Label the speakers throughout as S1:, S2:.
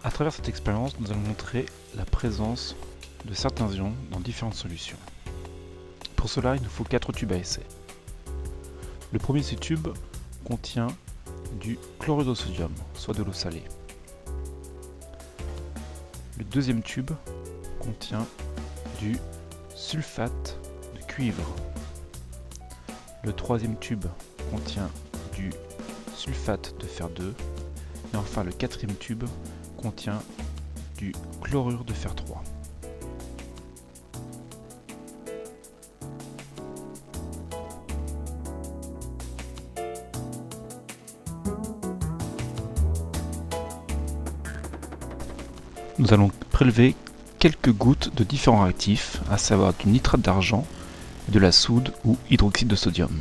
S1: À travers cette expérience, nous allons montrer la présence de certains ions dans différentes solutions. Pour cela, il nous faut 4 tubes à essai. Le premier de ces tubes contient du chlorure de sodium, soit de l'eau salée. Le deuxième tube contient du sulfate de cuivre. Le troisième tube contient du sulfate de fer 2. Et enfin, le quatrième tube contient du chlorure de fer 3. Nous allons prélever quelques gouttes de différents réactifs, à savoir du nitrate d'argent, de la soude ou hydroxyde de sodium.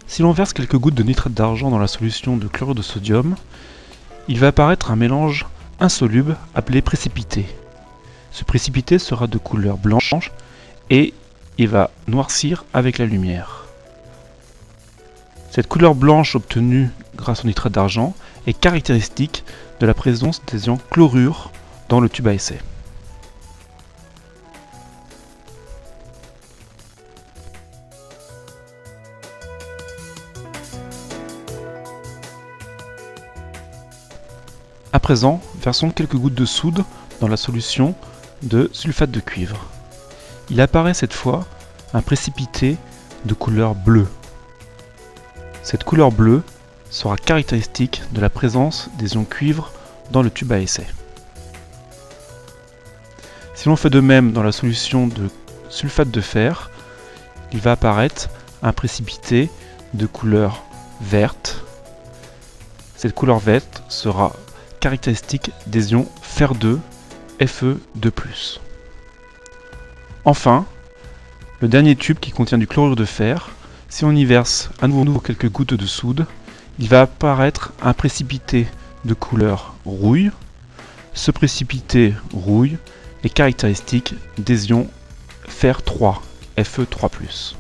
S1: Si l'on verse quelques gouttes de nitrate d'argent dans la solution de chlorure de sodium, il va apparaître un mélange insoluble appelé précipité. Ce précipité sera de couleur blanche et il va noircir avec la lumière. Cette couleur blanche obtenue grâce au nitrate d'argent est caractéristique de la présence des ions chlorure dans le tube à essai. À présent, versons quelques gouttes de soude dans la solution de sulfate de cuivre. Il apparaît cette fois un précipité de couleur bleue. Cette couleur bleue sera caractéristique de la présence des ions cuivre dans le tube à essai. Si l'on fait de même dans la solution de sulfate de fer, il va apparaître un précipité de couleur verte. Cette couleur verte sera caractéristique des ions fer 2, Fe2+. Enfin, le dernier tube qui contient du chlorure de fer, si on y verse à nouveau quelques gouttes de soude, il va apparaître un précipité de couleur rouille. Ce précipité rouille est caractéristique des ions fer 3, Fe3+.